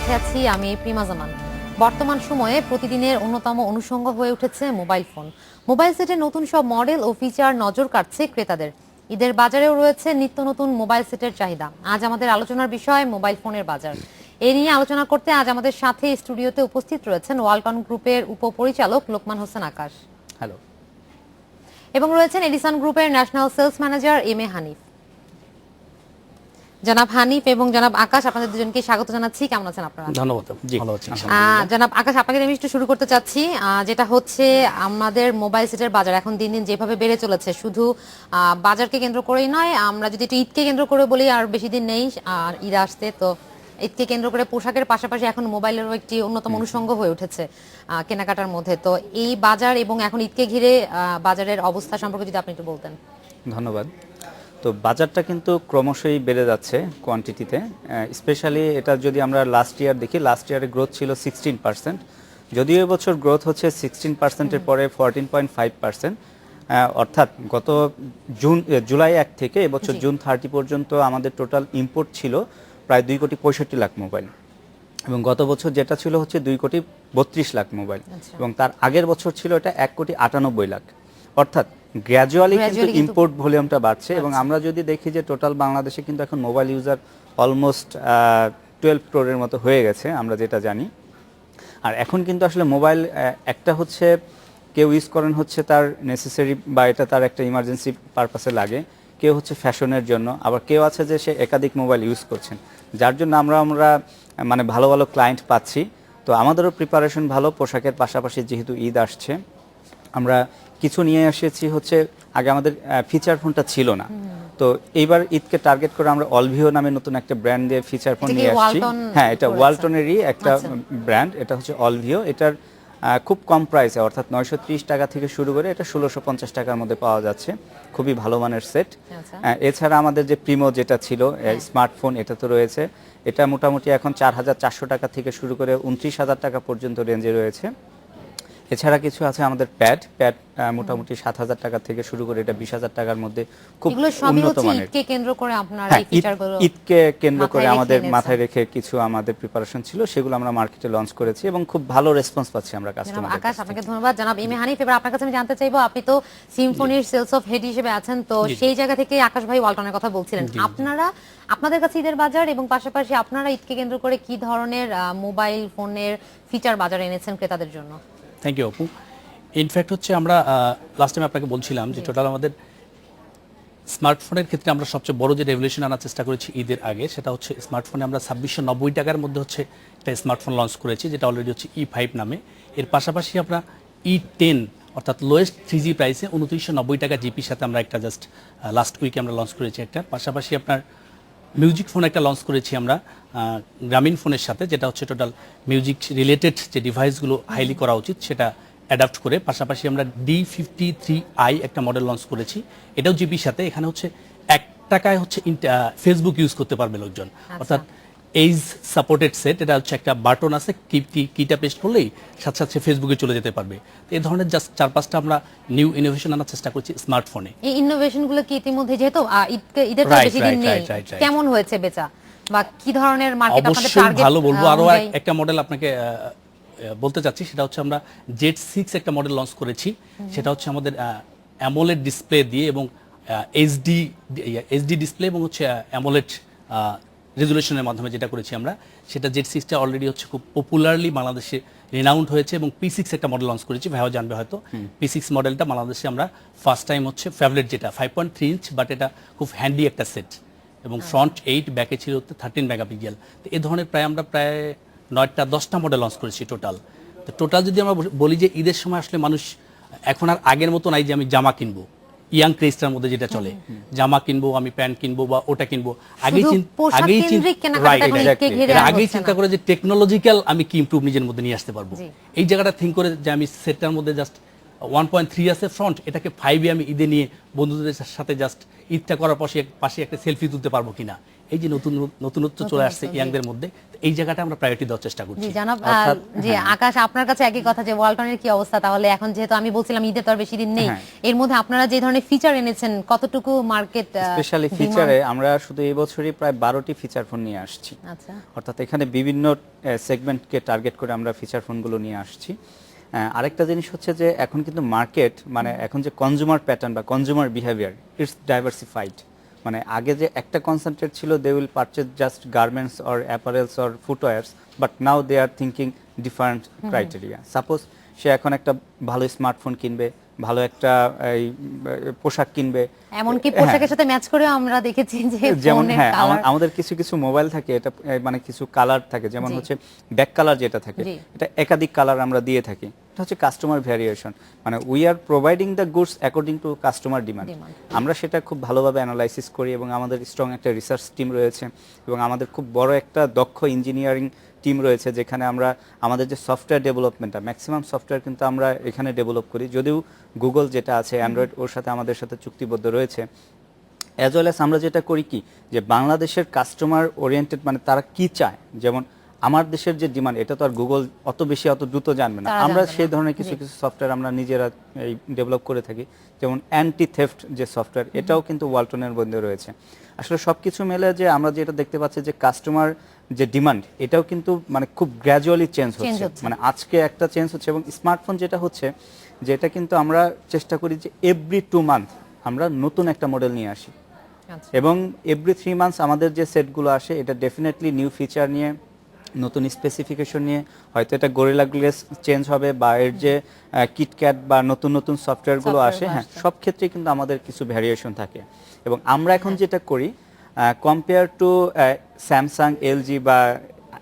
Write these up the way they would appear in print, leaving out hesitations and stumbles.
সাথে আছি আমি প্রিমা জামান। বর্তমান সময়ে প্রতিদিনের অন্যতম অনুষঙ্গ হয়ে উঠেছে মোবাইল ফোন। মোবাইল সেটের নতুন সব মডেল ও ফিচার নজর কাটছে ক্রেতাদের। ঈদের বাজারেও রয়েছে নিত্য নতুন মোবাইল সেটের চাহিদা। আজ আমাদের আলোচনার বিষয় মোবাইল ফোনের বাজার। এই নিয়ে আলোচনা করতে আজ আমাদের সাথে স্টুডিওতে উপস্থিত রয়েছেন ওয়ালটন গ্রুপের উপপরিচালক লোকমান হোসেন আকাশ। হ্যালো। এবং রয়েছেন এডিসন গ্রুপের national sales manager M A Hanif. জনাব হানিফ এবং জনাব আকাশ, আপনাদের দুজনকে স্বাগত জানাচ্ছি। কেমন আছেন আপনারা? ধন্যবাদ। জি ভালো আছি। জনাব আকাশ, আপনাকে আমি একটু শুরু করতে চাচ্ছি, যেটা হচ্ছে আমাদের মোবাইল সেটের বাজার এখন দিন দিন যেভাবে বেড়ে চলেছে, শুধু বাজারকে কেন্দ্র করেই নয়, আমরা যদি একটু ঈদকে কেন্দ্র করে বলি, আর বেশি দিন নেই আর ঈদ আসতে, তো ঈদকে কেন্দ্র করে পোশাকের পাশাপাশি এখন মোবাইলেরও একটি অন্যতম অনুষঙ্গ হয়ে উঠেছে কেনাকাটার মধ্যে। তো এই বাজার এবং এখন ঈদকে ঘিরে বাজারের অবস্থা সম্পর্কে যদি আপনি একটু বলতেন। ধন্যবাদ। তো বাজারটা কিন্তু ক্রমশই বেড়ে যাচ্ছে কোয়ান্টিটিতে। স্পেশালি এটা যদি আমরা লাস্ট ইয়ার দেখি, লাস্ট ইয়ারে গ্রোথ ছিল 16%, যদিও এবছর গ্রোথ হচ্ছে 16%-এর পরে 14.5%। অর্থাৎ গত জুলাই 1 থেকে এবছর জুন 30 পর্যন্ত আমাদের টোটাল ইম্পোর্ট ছিল প্রায় 2,65,00,000 মোবাইল, এবং গত বছর যেটা ছিল হচ্ছে 2,32,00,000 মোবাইল, এবং তার আগের বছর ছিল এটা 1,98,00,000। অর্থাৎ গ্র্যাজুয়ালি কিন্তু ইম্পোর্ট ভলিউমটা বাড়ছে। এবং আমরা যদি দেখি যে টোটাল বাংলাদেশে কিন্তু এখন মোবাইল ইউজার অলমোস্ট 12 ক্রোরের মতো হয়ে গেছে, আমরা যেটা জানি। আর এখন কিন্তু আসলে মোবাইল একটা হচ্ছে কেউ ইউজ করেন হচ্ছে তার নেসেসারি বা এটা তার একটা ইমার্জেন্সি পারপাসে লাগে, কেউ হচ্ছে ফ্যাশনের জন্য, আবার কেউ আছে যে সে একাধিক মোবাইল ইউজ করছেন, যার জন্য আমরা মানে ভালো ভালো ক্লায়েন্ট পাচ্ছি। তো আমাদেরও প্রিপারেশন ভালো, পোশাকের পাশাপাশি যেহেতু ঈদ আসছে আমরা কিছু নিয়ে এসেছি। হচ্ছে আগে আমাদের ফিচার ফোনটা ছিল না, তো এইবার ঈদকে টার্গেট করে আমরা অলভিও নামে নতুন একটা ব্র্যান্ড দিয়ে ফিচার ফোন নিয়ে আসছি। হ্যাঁ, এটা ওয়ালটনেরই একটা ব্র্যান্ড, এটা হচ্ছে অলভিও। এটার খুব কম প্রাইসে, অর্থাৎ 930 টাকা থেকে শুরু করে এটা 1650 টাকার মধ্যে পাওয়া যাচ্ছে। খুবই ভালো মানের সেট। এছাড়া আমাদের যে প্রিমো যেটা ছিল স্মার্টফোন, এটা তো রয়েছে। এটা মোটামুটি এখন 4,400 টাকা থেকে শুরু করে 29,000 টাকা পর্যন্ত রেঞ্জে রয়েছে। এছাড়া কিছু আছে আমাদের প্যাড মোটামুটি 7,000 টাকা থেকে শুরু করে এটা 20,000 টাকার মধ্যে খুব উন্নত মানের। ঈদকে কেন্দ্র করে আপনারা এই ফিচারগুলো, ঈদকে কেন্দ্র করে আমাদের মাথায় রেখে কিছু আমাদের প্রিপারেশন ছিল, সেগুলো আমরা মার্কেটে লঞ্চ করেছি এবং খুব ভালো রেসপন্স পাচ্ছি আমরা কাস্টমারদের। আকাশ, আপনাকে ধন্যবাদ। জনাব এম এ হানিফ, এবার আপনার কাছে আমি জানতে চাইবো, আপনি তো সিম্ফনির সেলস অফ হেড হিসেবে আছেন, তো সেই জায়গা থেকে আকাশ ভাই ওয়ালটনের কথা বলছিলেন। আপনাদের কাছে ঈদের বাজার এবং পাশাপাশি আপনারা ঈদকে কেন্দ্র করে কি ধরনের মোবাইল ফোনের ফিচার বাজারে এনেছেন ক্রেতাদের জন্য? থ্যাংক ইউ আপু। ইনফ্যাক্ট হচ্ছে আমরা লাস্ট টাইম আপনাকে বলছিলাম যে টোটাল আমাদের স্মার্টফোনের ক্ষেত্রে আমরা সবচেয়ে বড় যে রেভলিউশন আনার চেষ্টা করেছি ঈদের আগে, সেটা হচ্ছে স্মার্টফোনে আমরা 2690 টাকার মধ্যে হচ্ছে একটা স্মার্টফোন লঞ্চ করেছি, যেটা অলরেডি হচ্ছে E5 নামে। এর পাশাপাশি আমরা E10 অর্থাৎ লোয়েস্ট 3G প্রাইসে 2990 টাকা জিপির সাথে আমরা একটা জাস্ট লাস্ট উইকে আমরা লঞ্চ করেছি একটা। পাশাপাশি আপনার মিউজিক ফোন একটা লঞ্চ করেছি আমরা গ্রামীণ ফোনের সাথে, যেটা হচ্ছে টোটাল মিউজিক রিলেটেড যে ডিভাইসগুলো হাইলি করা উচিত সেটা অ্যাডাপ্ট করে। পাশাপাশি আমরা D53i একটা মডেল লঞ্চ করেছি, এটাও জিপির সাথে। এখানে হচ্ছে 1 টাকায় হচ্ছে ফেসবুক ইউজ করতে পারবে লোকজন, অর্থাৎ এইজ সাপোর্টেড সেট। এটা হচ্ছে একটা বাটন আছে, কিটা পেস্ট করলেই সাথে সাথে ফেসবুকে চলে যেতে পারবে। এই ধরনের জাস্ট 4-5টা আমরা নিউ ইনোভেশন আনার চেষ্টা করছি স্মার্টফোনে। এই ইনোভেশনগুলো কি ইতিমধ্যে, যেহেতু ঈদের বেশি দিন নেই, কেমন হয়েছে বেচা বা কি ধরনের মার্কেট আপনাদের টার্গেট? ভালো বলবো। আরো একটা মডেল আপনাকে বলতে চাচ্ছি, সেটা হচ্ছে আমরা Z6 একটা মডেল লঞ্চ করেছি। সেটা হচ্ছে আমাদের অ্যামোলেড ডিসপ্লে দিয়ে এবং এইচডি ডিসপ্লে এবং হচ্ছে অ্যামোলেড রেজুলেশনের মাধ্যমে যেটা করেছি আমরা, সেটা Z6টা অলরেডি হচ্ছে খুব পপুলারলি বাংলাদেশে রিনাউন্ড হয়েছে। এবং P6 একটা মডেল লঞ্চ করেছি, ভাইও জানবে হয়তো। P6 মডেলটা বাংলাদেশে আমরা ফার্স্ট টাইম হচ্ছে ফেভারিট, যেটা 5.3 ইঞ্চ, বাট এটা খুব হ্যান্ডি একটা সেট, এবং ফ্রন্ট 8, ব্যাকে ছিল 13 মেগাপিক্সেল। তো এই ধরনের আমরা প্রায় 9টা-10টা মডেল লঞ্চ করেছি টোটাল। তো টোটাল যদি আমরা বলি যে ঈদের সময় আসলে মানুষ এখন আর আগের মতো নাই যে আমি জামা কিনবো, ইয়াং ক্রেজটার মধ্যে যেটা চলে, জামা কিনবো, আমি প্যান্ট কিনবো বা ওটা কিনবো, আগেই চিন্তা করে যে টেকনোলজিক্যাল আমি কি ইমপ্রুভ নিজের মধ্যে নিয়ে আসতে পারবো, এই জায়গাটা থিঙ্ক করে যে আমি সেটটার মধ্যে জাস্ট 1.3 আছে ফ্রন্ট, এটাকে 5 আমি ঈদে নিয়ে বন্ধুদের সাথে জাস্ট ঈদটা করার পাশে একটা সেলফি তুলতে পারবো কিনা, এই যে নতুনত্ব চলে আসছে ইয়াংদের মধ্যে, এই জায়গাটা আমরা প্রায়োরিটি দেওয়ার চেষ্টা করছি। জি জানাব, জি আকাশ, আপনার কাছে একই কথা যে ওয়ালটনের কি অবস্থা তাহলে এখন, যেহেতু আমি বলছিলাম ঈদের তো আর বেশি দিন নেই, এর মধ্যে আপনারা যে ধরনের ফিচার এনেছেন কতটুকু মার্কেট? স্পেশালি ফিচারে আমরা শুধু এই বছরই প্রায় 12টি ফিচার ফোন নিয়ে আসছি। আচ্ছা, অর্থাৎ এখানে বিভিন্ন সেগমেন্টকে টার্গেট করে আমরা ফিচার ফোনগুলো নিয়ে আসছি। আরেকটা জিনিস হচ্ছে যে এখন কিন্তু মার্কেট মানে এখন যে কনজিউমার প্যাটার্ন বা কনজিউমার বিহেভিয়ার ইটস ডাইভার্সিফাইড। মানে আগে যে একটা কনসেন্ট্রেট ছিল, they will purchase just garments or apparels or footwears, but now they are thinking different criteria. Suppose সে এখন একটা ভালো স্মার্টফোন কিনবে, ভালো একটা পোশাক কিনবে, এমনকি পোশাকের সাথে ম্যাচ করেও আমরা দেখেছি যে যেমন ফোনের হ্যাঁ কালার, আমাদের কিছু কিছু মোবাইল থাকে এটা মানে কিছু কালার থাকে, যেমন হচ্ছে ব্যাক কালার যেটা থাকে এটা একাধিক কালার আমরা দিয়ে থাকি, এটা হচ্ছে কাস্টমার ভ্যারিয়েশন। মানে we are providing the goods according to customer demand. আমরা সেটা খুব ভালোভাবে অ্যানালাইসিস করি এবং আমাদের স্ট্রং একটা রিসার্চ টিম রয়েছে এবং আমাদের খুব বড় একটা দক্ষ ইঞ্জিনিয়ারিং টিম রয়েছে, যেখানে আমরা আমাদের যে সফটওয়্যার ডেভেলপমেন্টটা ম্যাক্সিমাম সফটওয়্যার কিন্তু আমরা এখানে ডেভেলপ করি, যদিও গুগল যেটা আছে অ্যান্ড্রয়েড ওর সাথে আমাদের সাথে চুক্তিবদ্ধ রয়েছে। অ্যাজ ওয়েল অ্যাজ আমরা যেটা করি কি যে বাংলাদেশের কাস্টমার ওরিয়েন্টেড, মানে তারা কি চায়, যেমন আমার দেশের যে ডিমান্ড এটা তো আর গুগল অত দ্রুত জানবে না, আমরা সেই ধরনের কিছু কিছু সফটওয়্যার আমরা নিজেরা এই ডেভেলপ করে থাকি, যেমন অ্যান্টি থেফট যে সফটওয়্যার এটাও কিন্তু ওয়ালটনের মধ্যে রয়েছে। আসলে সবকিছু মিলে যে আমরা যেটা দেখতে পাচ্ছি যে কাস্টমার যে ডিমান্ড এটাও কিন্তু মানে খুব গ্র্যাজুয়ালি চেঞ্জ হচ্ছে, মানে আজকে একটা চেঞ্জ হচ্ছে। এবং স্মার্টফোন যেটা হচ্ছে যেটা কিন্তু আমরা চেষ্টা করি যে এভরি 2 মান্থ আমরা নতুন একটা মডেল নিয়ে আসি, এবং এভরি 3 মান্থস আমাদের যে সেটগুলো আসে এটা ডেফিনেটলি নিউ ফিচার নিয়ে, নতুন স্পেসিফিকেশন নিয়ে, হয়তো এটা গরিলা গ্লেস চেঞ্জ হবে বা এর যে কিটক্যাট বা নতুন নতুন সফটওয়্যারগুলো আসে, হ্যাঁ সব ক্ষেত্রে কিন্তু আমাদের কিছু ভ্যারিয়েশন থাকে। এবং আমরা এখন যেটা করি কম্পেয়ার টু স্যামসাং, এলজি বা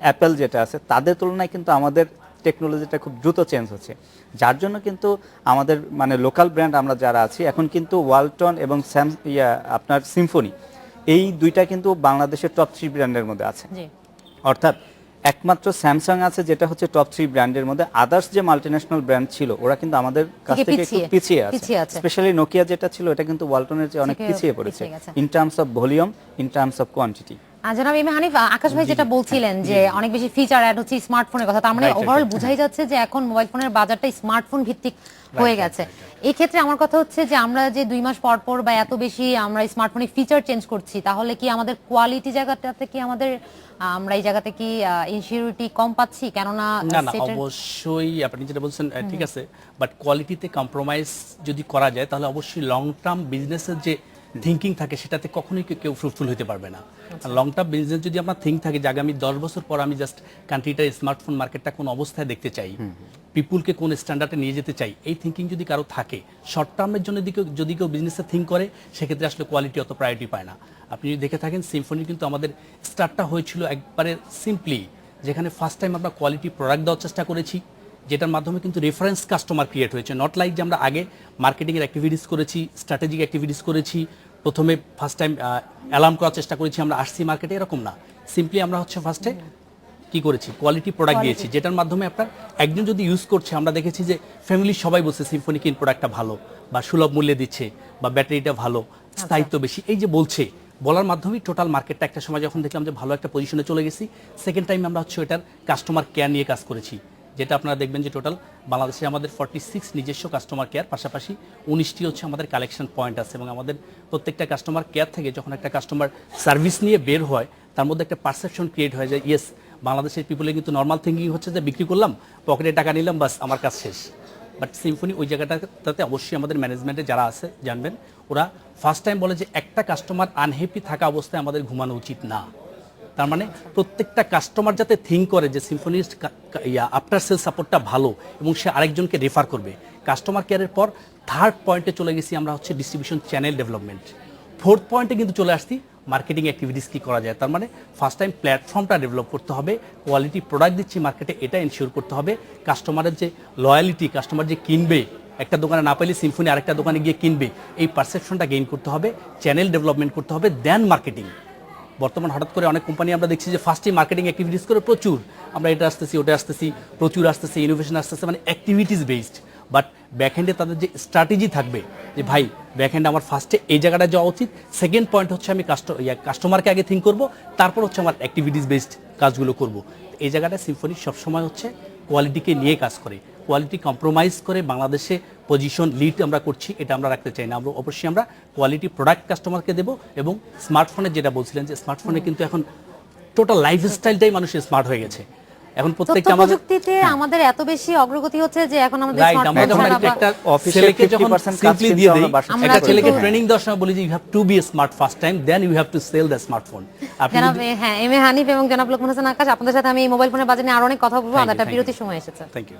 অ্যাপেল যেটা আছে তাদের তুলনায় কিন্তু আমাদের টেকনোলজিটা খুব দ্রুত চেঞ্জ হচ্ছে, যার জন্য কিন্তু আমাদের মানে লোকাল ব্র্যান্ড আমরা যারা আছি এখন কিন্তু ওয়ালটন এবং আপনার সিম্ফনি এই দুইটা কিন্তু বাংলাদেশের টপ 3 ব্র্যান্ডের মধ্যে আছে। অর্থাৎ একমাত্র স্যামসাং আছে যেটা হচ্ছে টপ 3 ব্র্যান্ডের মধ্যে, আদার্স যে মাল্টিন্যাশনাল ব্র্যান্ড ছিল ওরা কিন্তু আমাদের কাছ থেকে একটু পিছিয়ে আছে। স্পেশালি নোকিয়া যেটা ছিল এটা কিন্তু ওয়ালটনের চেয়ে অনেক পিছিয়ে পড়েছে in terms of volume, in terms of quantity. জনাব এম এ হানিফ, আকাশ ভাই যেটা বলছিলেন যে অনেক বেশি ফিচার অ্যাড হচ্ছে স্মার্টফোনের কথা, তার মানে ওভারঅল বোঝাই যাচ্ছে যে এখন মোবাইল ফোনের বাজারটা স্মার্টফোন ভিত্তিক হয়ে গেছে। এই ক্ষেত্রে আমার কথা হচ্ছে যে আমরা যে 2 মাস পর পর বা এত বেশি আমরা স্মার্টফোনের ফিচার চেঞ্জ করছি, তাহলে কি আমাদের কোয়ালিটি জায়গাটাতে কি আমরা এই জায়গাতে কি ইনসিকিউরিটি কম পাচ্ছি? কেননা না অবশ্যই আপনি যেটা বলছেন ঠিক আছে, বাট কোয়ালিটিতে কম্প্রোমাইজ যদি করা যায় তাহলে অবশ্যই লং টার্ম বিজনেসের যে থিঙ্কিং থাকে সেটাতে কখনোই কেউ ফ্রুটফুল হতে পারবে না। লং টার্ম বিজনেস যদি আপনার থিঙ্ক থাকে যে আগামী 10 বছর পর আমি জাস্ট কান্ট্রিটার স্মার্টফোন মার্কেটটা কোন অবস্থায় দেখতে চাই, পিপুলকে কোন স্ট্যান্ডার্ডে নিয়ে যেতে চাই, এই থিঙ্কিং যদি কারো থাকে, শর্ট টার্মের জন্য যদি কেউ বিজনেসে থিঙ্ক করে সেক্ষেত্রে আসলে কোয়ালিটি অত প্রায়োরিটি পায় না। আপনি যদি দেখে থাকেন সিম্ফনি কিন্তু আমাদের স্টার্টটা হয়েছিল একবারে সিম্পলি, যেখানে ফার্স্ট টাইম আমরা কোয়ালিটি প্রোডাক্ট দেওয়ার চেষ্টা করেছি, যেটার মাধ্যমে কিন্তু রেফারেন্স কাস্টমার ক্রিয়েট হয়েছে। নট লাইক যে আমরা আগে মার্কেটিংয়ের অ্যাক্টিভিটিস করেছি, স্ট্র্যাটেজিক অ্যাক্টিভিটিস করেছি, প্রথমে ফার্স্ট টাইম অ্যালার্ম করার চেষ্টা করেছি আমরা আসছি মার্কেটে, এরকম না। সিম্পলি আমরা হচ্ছে ফার্স্টে কি করেছি, কোয়ালিটি প্রোডাক্ট দিয়েছি, যেটার মাধ্যমে আপনার একজন যদি ইউজ করছে, আমরা দেখেছি যে ফ্যামিলির সবাই বলছে সিম্ফনি কিন প্রোডাক্টটা ভালো বা সুলভ মূল্যে দিচ্ছে বা ব্যাটারিটা ভালো, স্থায়িত্ব বেশি, এই যে বলার মাধ্যমেই টোটাল মার্কেটটা একটা সময় যখন দেখলাম যে ভালো একটা পজিশনে চলে গেছি, সেকেন্ড টাইম আমরা হচ্ছে এটার কাস্টমার কেয়ার নিয়ে কাজ করেছি, যেটা আপনারা দেখবেন যে টোটাল বাংলাদেশে আমাদের 46 নিজস্ব কাস্টমার কেয়ার, পাশাপাশি 19টি হচ্ছে আমাদের কালেকশন পয়েন্ট আছে। এবং আমাদের প্রত্যেকটা কাস্টমার কেয়ার থেকে যখন একটা কাস্টমার সার্ভিস নিয়ে বের হয় তার মধ্যে একটা পারসেপশন ক্রিয়েট হয়ে যায়, ইয়েস বাংলাদেশের পিপলের কিন্তু নর্মাল থিঙ্কিং হচ্ছে যে বিক্রি করলাম, পকেটে টাকা নিলাম, বাস আমার কাজ শেষ। বাট সিম্ফনি ওই জায়গাটাতে অবশ্যই আমাদের ম্যানেজমেন্টে যারা আছে জানবেন, ওরা ফার্স্ট টাইম বলে যে একটা কাস্টমার আনহ্যাপি থাকা অবস্থায় আমাদের ঘুমানো উচিত না। তার মানে প্রত্যেকটা কাস্টমার যাতে থিঙ্ক করে যে সিম্ফনির আফটার সেল সাপোর্টটা ভালো এবং সে আরেকজনকে রেফার করবে। কাস্টমার কেয়ারের পর থার্ড পয়েন্টে চলে গেছি আমরা হচ্ছে ডিস্ট্রিবিউশন চ্যানেল ডেভেলপমেন্ট, ফোর্থ পয়েন্টে কিন্তু চলে আসছি মার্কেটিং অ্যাক্টিভিটিস কী করা যায়। তার মানে ফার্স্ট টাইম প্ল্যাটফর্মটা ডেভেলপ করতে হবে, কোয়ালিটি প্রোডাক্ট দিচ্ছি মার্কেটে এটা এনশিওর করতে হবে, কাস্টমারের যে লয়ালিটি, কাস্টমার যে কিনবে একটা দোকানে না পাইলে সিম্ফনি আরেকটা দোকানে গিয়ে কিনবে, এই পারসেপশনটা গেইন করতে হবে, চ্যানেল ডেভেলপমেন্ট করতে হবে, দেন মার্কেটিং। বর্তমান হঠাৎ করে অনেক কোম্পানি আমরা দেখছি যে ফার্স্টে মার্কেটিং অ্যাক্টিভিটিস করে প্রচুর, আমরা এটা আসতেছি ওটা আসতেছি, প্রচুর আসতেছে, ইনোভেশন আসতেছে, মানে অ্যাক্টিভিটিস বেসড। বাট ব্যাকহ্যান্ডে তাদের যে স্ট্র্যাটেজি থাকবে যে ভাই ব্যাকহ্যান্ডে আমার ফার্স্টে এই জায়গাটা যাওয়া উচিত, সেকেন্ড পয়েন্ট হচ্ছে আমি কাস্টমারকে আগে থিঙ্ক করব, তারপর হচ্ছে আমার অ্যাক্টিভিটিস বেসড কাজগুলো করব। এই জায়গাটা সিম্ফনি সবসময় হচ্ছে কোয়ালিটিকে নিয়ে কাজ করে, কোয়ালিটি কম্প্রোমাইজ করে বাংলাদেশে পজিশন লিড আমরা করছি এটা আমরা রাখতে চাই না। আমরা অবশ্যই আমরা কোয়ালিটি প্রোডাক্ট কাস্টমারকে দেবো। এবং স্মার্টফোনে যেটা বলছিলেন যে স্মার্টফোনে কিন্তু এখন টোটাল লাইফস্টাইলটাই মানুষের স্মার্ট হয়ে গেছে। এখন প্রত্যেকটা তথ্য প্রযুক্তিতে আমাদের এত বেশি অগ্রগতি হচ্ছে যে এখন আমাদের স্মার্টফোন যখন ছাড়া একটা অফিসের ছেলেকে যখন 50% কাজ সিম্পলি কিন্তু দিয়ে আমরা দেই, বাসায় একটা থেকে ছেলেকে করি। ট্রেনিং দেওয়ার সময় বলি যে you have to be smart first time, then you have to sell the smartphone. আপনি জনাব হ্যাঁ এম এ হানিফ এবং জনাব লোকমান হোসেন আকাশ, আপনাদের সাথে আমি এই মোবাইল ফোনের বাজার নিয়ে আরো অনেক কথা বলবো। Thank you, একটা thank বিরতির you. সময় এসেছে, থ্যাংক ইউ।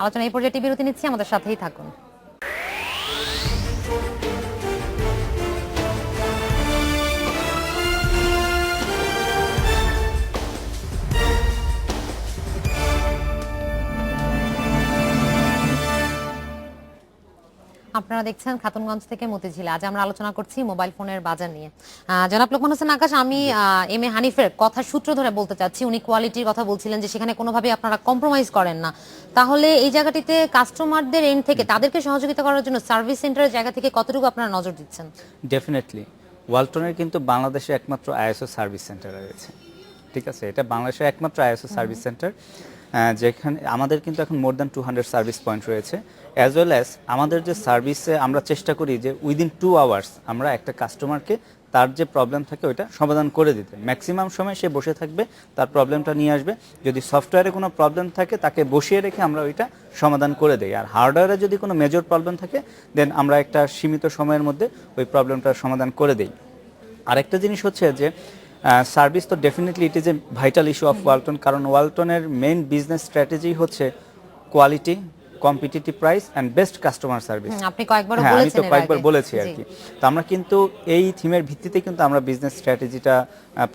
আলোচনা এই পর্যায়ে বিরতি নিচ্ছি, আমাদের সাথেই থাকুন। আপনারা দেখছেন খাতুনগঞ্জ থেকে মতিঝিল। আজ আমরা আলোচনা করছি মোবাইল ফোনের বাজার নিয়ে। জনাব লোকমান হোসেন আকাশ, আমি এম এ হানিফের কথা সূত্র ধরে বলতে চাচ্ছি, উনি কোয়ালিটির কথা বলছিলেন যে সেখানে কোনোভাবে আপনারা কম্প্রোমাইজ করেন না। তাহলে এই জায়গাটিতে কাস্টমারদের এন্ড থেকে তাদেরকে সহযোগিতা করার জন্য সার্ভিস সেন্টারের জায়গা থেকে কতটুকু আপনারা নজর দিচ্ছেন? ডেফিনেটলি ওয়ালটনের কিন্তু বাংলাদেশে একমাত্র আইএসও সার্ভিস সেন্টার রয়েছে, ঠিক আছে? এটা বাংলাদেশের একমাত্র আইএসও সার্ভিস সেন্টার, যেখানে আমাদের কিন্তু এখন মোর দ্যান 200 সার্ভিস পয়েন্ট রয়েছে। অ্যাজ ওয়েল অ্যাজ আমাদের যে সার্ভিসে আমরা চেষ্টা করি যে উইদিন 2 আওয়ার্স আমরা একটা কাস্টমারকে তার যে প্রবলেম থাকে ওইটা সমাধান করে দিতে। ম্যাক্সিমাম সময় সে বসে থাকবে, তার প্রবলেমটা নিয়ে আসবে। যদি সফটওয়্যারে কোনো প্রবলেম থাকে তাকে বসিয়ে রেখে আমরা ওইটা সমাধান করে দিই। আর হার্ডওয়্যারে যদি কোনো মেজর প্রবলেম থাকে দেন আমরা একটা সীমিত সময়ের মধ্যে ওই প্রবলেমটার সমাধান করে দিই। আরেকটা জিনিস হচ্ছে যে সার্ভিস তো definitely it is a vital issue of Walton, কারণ ওয়ালটনের মেইন বিজনেস স্ট্র্যাটেজি হচ্ছে quality, competitive price and best customer service. আপনি কয়েকবার হ্যাঁ, আমি বলেছেন, তো কয়েকবার বলেছি আর কি। তো আমরা কিন্তু এই থিমের ভিত্তিতে কিন্তু আমরা বিজনেস স্ট্র্যাটেজিটা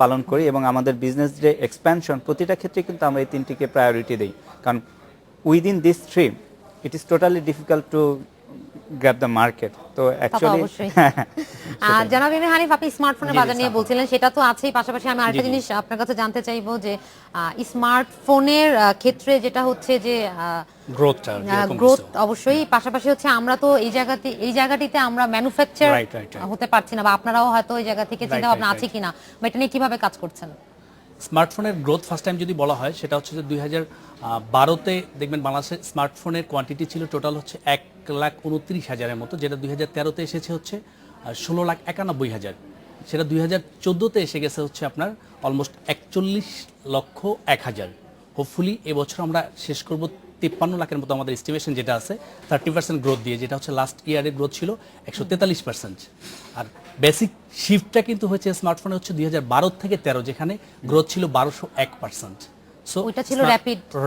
পালন করি এবং আমাদের বিজনেস যে এক্সপ্যানশন প্রতিটা ক্ষেত্রে কিন্তু আমরা এই তিনটিকে প্রায়োরিটি দিই, কারণ within this three it is totally difficult to grab the market. তো অ্যাকচুয়ালি জনাব এম এ হানিফ, আপনি স্মার্টফোনের বাজার নিয়ে বলছিলেন, সেটা তো আছেই, পাশাপাশি আমি আরেকটা জিনিস আপনার কাছে জানতে চাইবো যে স্মার্টফোনের ক্ষেত্রে যেটা হচ্ছে যে গ্রোথ অবশ্যই, পাশাপাশি হচ্ছে আমরা তো এই জায়গাটিতে আমরা ম্যানুফ্যাকচার হতে পারছি না, বা আপনারাও হয়তো এই জায়গা থেকে চিন্তা ভাবনা আছে কিনা, বা এটা নিয়ে কিভাবে কাজ করছেন? স্মার্টফোনের গ্রোথ ফার্স্ট টাইম যদি বলা হয় সেটা হচ্ছে যে 2012-তে দেখবেন বাংলাদেশের স্মার্টফোনের কোয়ান্টিটি ছিল টোটাল হচ্ছে 1,29,000-এর মতো, যেটা 2013-তে এসেছে হচ্ছে 16,91,000, সেটা 2014-তে এসে গেছে হচ্ছে আপনার অলমোস্ট 41,01,000। হোপফুলি এবছর আমরা শেষ করব 53 লাখের মতো আমাদের এস্টিমেশন যেটা আছে, 30% গ্রোথ দিয়ে, যেটা হচ্ছে লাস্ট ইয়ারের গ্রোথ ছিল 143%। আর বেসিক শিফটটা কিন্তু হয়েছে স্মার্টফোনে হচ্ছে 2012 থেকে 13, যেখানে গ্রোথ ছিল 1201%। সো ওইটা ছিল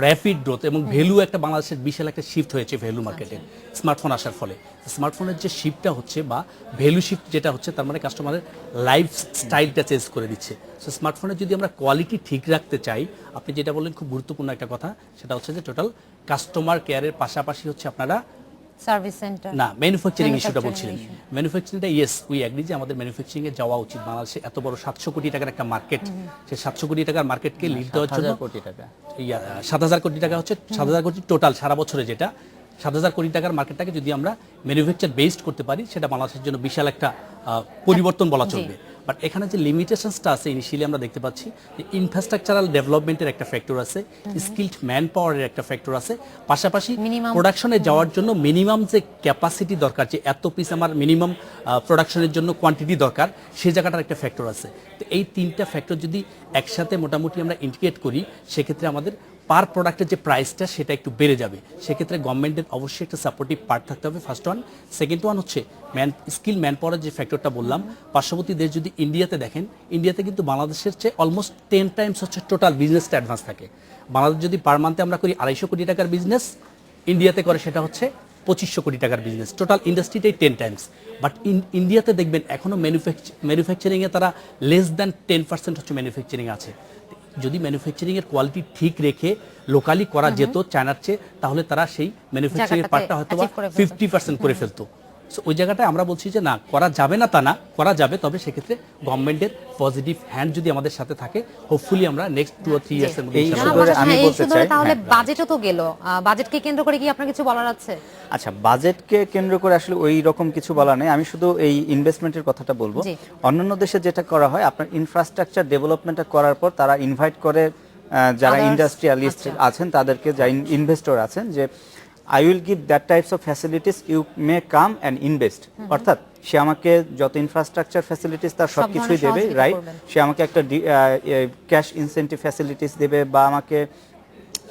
র্যাপিড গ্রোথ এবং ভ্যালু একটা বাংলাদেশের বিশাল একটা শিফট হয়েছে ভ্যালু মার্কেটে স্মার্টফোন আসার ফলে। স্মার্টফোনের যে শিফটটা হচ্ছে বা ভ্যালু শিফট যেটা হচ্ছে, তার মানে কাস্টমারের লাইফ স্টাইলটা চেঞ্জ করে দিচ্ছে। সো স্মার্টফোনের যদি আমরা কোয়ালিটি ঠিক রাখতে চাই, আপনি যেটা বললেন খুব গুরুত্বপূর্ণ একটা কথা, সেটা হচ্ছে যে টোটাল কাস্টমার কেয়ারের পাশাপাশি হচ্ছে আপনারা সার্ভিস সেন্টার না ম্যানুফ্যাকচারিং ইস্যুটা বলছিলেন। ম্যানুফ্যাকচারিংটা ইয়েস উই এগ্রি যে আমাদের ম্যানুফ্যাকচারিং এ যাওয়া উচিত। বাংলাদেশে এত বড় 700 কোটি টাকার একটা মার্কেট, সেই 700 কোটি টাকার মার্কেটকে লিড দেওয়ার জন্য 7,000 কোটি টাকা হচ্ছে 7,000 কোটি টোটাল সারা বছরে, যেটা 7,000 কোটি টাকার মার্কেটটাকে যদি আমরা ম্যানুফ্যাকচার বেসড করতে পারি সেটা বাংলাদেশের জন্য বিশাল একটা পরিবর্তন বলা চলবে। বাট এখানে যে লিমিটেশনসটা আছে ইনিশিয়ালি আমরা দেখতে পাচ্ছি যে ইনফ্রাস্ট্রাকচারাল ডেভেলপমেন্টের একটা ফ্যাক্টর আছে, স্কিলড ম্যান পাওয়ারের একটা ফ্যাক্টর আছে, পাশাপাশি প্রোডাকশনে যাওয়ার জন্য মিনিমাম যে ক্যাপাসিটি দরকার, যে এত পিস আমার মিনিমাম প্রোডাকশনের জন্য কোয়ান্টিটি দরকার, সেই জায়গাটার একটা ফ্যাক্টর আছে। তো এই তিনটা ফ্যাক্টর যদি একসাথে মোটামুটি আমরা ইন্টিগ্রেট করি, সেক্ষেত্রে আমাদের পার প্রোডাক্টের যে প্রাইসটা সেটা একটু বেড়ে যাবে। সেক্ষেত্রে গভর্নমেন্টের অবশ্যই একটা সাপোর্টিভ পার্ট থাকতে হবে, ফার্স্ট ওয়ান। সেকেন্ড ওয়ান হচ্ছে স্কিল ম্যান পাওয়ারের যে ফ্যাক্টরটা বললাম, পার্শ্ববর্তী দেশ যদি ইন্ডিয়াতে দেখেন, ইন্ডিয়াতে কিন্তু বাংলাদেশের চেয়ে অলমোস্ট 10 টাইমস হচ্ছে টোটাল বিজনেসটা অ্যাডভান্স থাকে। বাংলাদেশ যদি পার মান্থে আমরা করি 250 কোটি টাকার বিজনেস, ইন্ডিয়াতে করে সেটা হচ্ছে 2500 কোটি টাকার বিজনেস, টোটাল ইন্ডাস্ট্রিটাই 10 টাইমস। বাট ইন্ডিয়াতে দেখবেন এখনও ম্যানুফ্যাকচারিংয়ে তারা লেস দ্যান 10% হচ্ছে ম্যানুফ্যাকচারিং আছে। যদি ম্যানুফ্যাকচারিংয়ের কোয়ালিটি ঠিক রেখে লোকালি করা যেত চায়নার চেয়ে, তাহলে তারা সেই ম্যানুফ্যাকচারিং পার্টটা হয়তো 50% করে ফেলতো। সো ওই জায়গাটায় আমরা বলছি যে না করা যাবে না তা না, করা যাবে, তবে সেক্ষেত্রে গভর্নমেন্টের পজিটিভ হ্যান্ড যদি আমাদের সাথে থাকে, হোপফুলি আমরা নেক্সট 2 or 3 ইয়ার্স এর মধ্যে এই ইনশাআল্লাহ ইস্যু ধরে আমি এই বলতে issue ধরে চাই, তাহলে হ্যাঁ। বাজেটও তো গেল, বাজেটকে কেন্দ্র করে কি আপনার কিছু বলার আছে? আচ্ছা, বাজেটকে কেন্দ্র করে আসলে ওই রকম কিছু বলা নেই, আমি শুধু এই ইনভেস্টমেন্টের কথাটা বলবো। জি। অন্যান্য দেশে যেটা করা হয়, আপনার ইনফ্রাস্ট্রাকচার ডেভেলপমেন্টটা করার পর তারা ইনভাইট করে যারা Others, ইন্ডাস্ট্রিয়ালিস্ট আচ্ছা। আছেন তাদেরকে, যারা ইনভেস্টর আছেন, যে I will give that types of facilities, you may come and invest. অর্থাৎ সে আমাকে যত ইনফ্রাস্ট্রাকচার ফ্যাসিলিটিস তার সব সবকিছুই ধরনের দেবে, সহযোগিতা রাইট? করবেন। সে আমাকে একটা ক্যাশ ইনসেন্টিভ ফ্যাসিলিটিস দেবে, বা আমাকে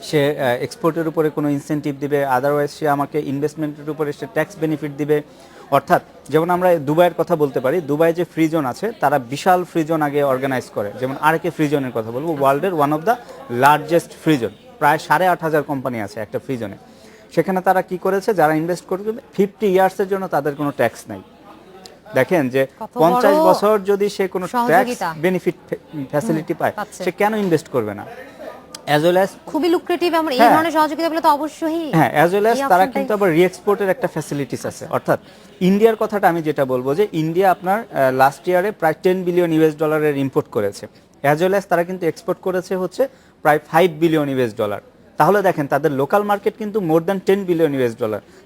সে এক্সপোর্টের উপরে কোনো ইনসেন্টিভ দিবে, আদারওয়াইজ সে আমাকে ইনভেস্টমেন্টের উপরে সে ট্যাক্স বেনিফিট দিবে। অর্থাৎ যেমন আমরা দুবাইয়ের কথা বলতে পারি, দুবাই যে ফ্রি জোন আছে তারা বিশাল ফ্রি জোন আগে অর্গানাইজ করে। যেমন আরকে ফ্রি জোনের কথা বলবো, ওয়ার্ল্ডের one of the largest free zone, প্রায় 8,500 কোম্পানি আছে একটা ফ্রি জোনে। সেখানে তারা কি করেছে, যারা ইনভেস্ট করবে 50 ইয়ার্সের জন্য তাদের কোনো ট্যাক্স নাই। দেখেন যে কত 50 বড় বছর যদি সে কোনো ট্যাক্স সহযোগিতা। বেনিফিট ফ্যাসিলিটি পায়, পাচ্ছে। সে কেন ইনভেস্ট করবে না? অ্যাজ ওয়েল অ্যাজ খুবই লুক্রেটিভ, আমরা এই হ্যাঁ। ধরনের সহযোগিতাগুলো তো অবশ্যই। হ্যাঁ, অ্যাজ ওয়েল অ্যাজ এই তারা option-টাই- কিন্তু আবার রিএক্সপোর্টের একটা ফ্যাসিলিটিস আছে। অর্থাৎ ইন্ডিয়ার কথাটা আমি যেটা বলবো, যে ইন্ডিয়া আপনার লাস্ট ইয়ারে প্রায় $10 বিলিয়ন ইম্পোর্ট করেছে, অ্যাজ ওয়েল অ্যাজ তারা কিন্তু এক্সপোর্ট করেছে হচ্ছে প্রায় $5 বিলিয়ন। তাহলে দেখেন তাদের লোকাল মার্কেট কিন্তু মোর দ্যান $10 বিলিয়ন।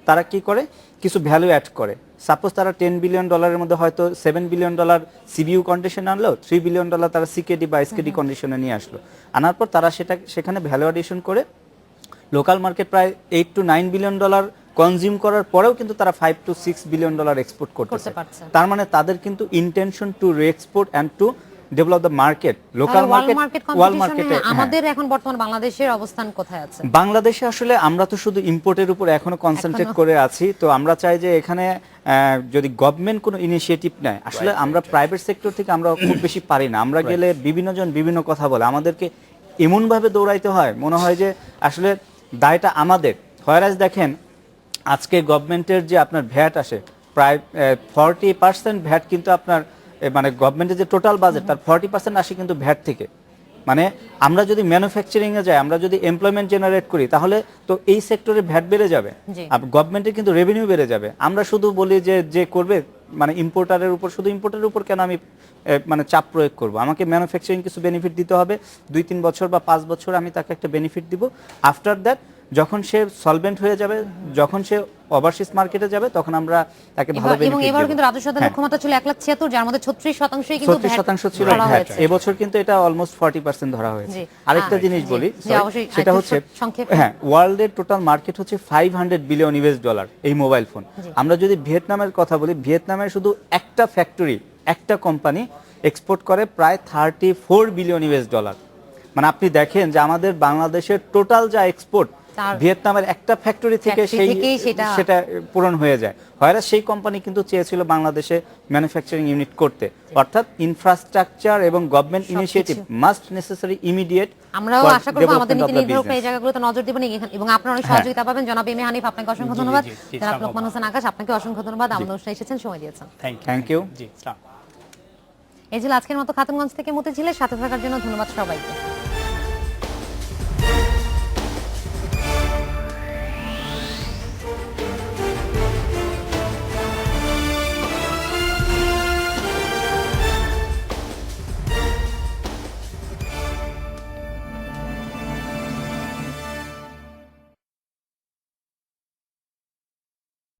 তারা কি করে, কিছু ভ্যালু অ্যাড করে। সাপোজ তারা $10 বিলিয়ন মধ্যে হয়তো $7 বিলিয়ন সিবিইউ কন্ডিশন আনলো, $3 বিলিয়ন তারা সিকেডি বা এসকেডি কন্ডিশনে নিয়ে আসলো। আনার পর তারা সেখানে ভ্যালু অ্যাডিশন করে লোকাল মার্কেট প্রায় $8 to $9 বিলিয়ন কনজিউম করার পরেও কিন্তু তারা $5 to $6 বিলিয়ন এক্সপোর্ট করতে করতে পারছে। তার মানে তাদের কিন্তু intention to reexport and to develop the market, local world market, market world কম্পিটিশনে মার্কেটে। আমাদের এখন বর্তমান বাংলাদেশের অবস্থান কোথায় আছে? বাংলাদেশে আসলে আমরা তো শুধু ইম্পোর্টের উপর এখনো কনসেন্ট্রেট করে আছি। তো আমরা চাই যে এখানে যদি গভর্নমেন্ট কোনো ইনিশিয়েটিভ নেয়, আসলে আমরা প্রাইভেট সেক্টর থেকে আমরা খুব বেশি পারি না। আমরা গেলে বিভিন্ন জন বিভিন্ন কথা বলে, আমাদেরকে এমনভাবে দৌড়াইতে হয় মনে হয় যে আসলে দায়টা আমাদের। হয়রাজ দেখেন আজকে গভর্নমেন্টের যে আপনার ভ্যাট আসে, প্রায় 40% ভ্যাট কিন্তু আপনার মানে গভর্নমেন্টের যে টোটাল বাজেট তার 40% আসে কিন্তু ভ্যাট থেকে। মানে আমরা যদি ম্যানুফ্যাকচারিং এ যাই, আমরা যদি এমপ্লয়মেন্ট জেনারেট করি, তাহলে তো এই সেক্টরে ভ্যাট বেড়ে যাবে, জি। আর গভর্নমেন্টের কিন্তু রেভিনিউ বেড়ে যাবে। আমরা শুধু বলি যে করবে মানে ইম্পোর্টারের উপর, শুধু ইম্পোর্টারের উপর কেন আমি মানে চাপ প্রয়োগ করব? আমাকে ম্যানুফ্যাকচারিং কিছু বেনিফিট দিতে হবে, 2-3 বছর বা 5 বছর আমি তাকে একটা বেনিফিট দিব। আফটার দ্যাট যখন সে সলভেন্ট হয়ে যাবে, যখন সে ওভারসিজ মার্কেটে যাবে, তখন আমরা তাকে ভালো এবং বেনিফিট এবারও দেব। কিন্তু রাজস্ব আদায় লক্ষ্যমাত্রা ছিল 1,76,000, যার মধ্যে 36% কিন্তু 36% ছিল ধরা ভ্যাট। হয়েছে। এবছর কিন্তু এটা অলমোস্ট 40% ধরা হয়েছে। জি। আরেকটা জিনিস জি, বলি, জি, sorry, অবশ্যই। সেটা আরেকটু হচ্ছে সংক্ষেপে। হ্যাঁ, ওয়ার্ল্ডের টোটাল মার্কেট হচ্ছে $500 বিলিয়ন এই মোবাইল ফোন। আমরা যদি ভিয়েতনামের কথা বলি, ভিয়েতনামের শুধু একটা ফ্যাক্টরি, একটা কোম্পানি এক্সপোর্ট করে প্রায় $34 বিলিয়ন। মানে আপনি দেখেন যে আমাদের বাংলাদেশের টোটাল যা এক্সপোর্ট, তার- ভিয়েতনামের একটা ফ্যাক্টরি থেকে ফ্যাক্টরি থেকেই সেটা পূরণ হয়ে যায়। হয়তো সেই কোম্পানি কিন্তু চেয়েছিল বাংলাদেশে ম্যানুফ্যাকচারিং ইউনিট করতে। অর্থাৎ ইনফ্রাস্ট্রাকচার এবং government initiative must necessary immediate. আমরাও আশা করব আমাদের নীতি নির্ধারকরা এই জায়গাগুলোতে নজর দিবেন এবং আপনারা অনেক সহযোগিতা পাবেন। জনাব এম এ হানিফ, আপনাকে অসংখ্য জি, ধন্যবাদ। জি, জি, জনাব সালাম। লোকমান হোসেন আকাশ, আপনাকে অসংখ্য ধন্যবাদ। আমরা অনুষ্ঠানে এসেছেন, সময় দিয়েছেন। Thank you. জি, সালাম। এই ছিল আজকের মতো খাতুনগঞ্জ থেকে মতিঝিলের সাথে থাকার জন্য ধন্যবাদ সবাইকে।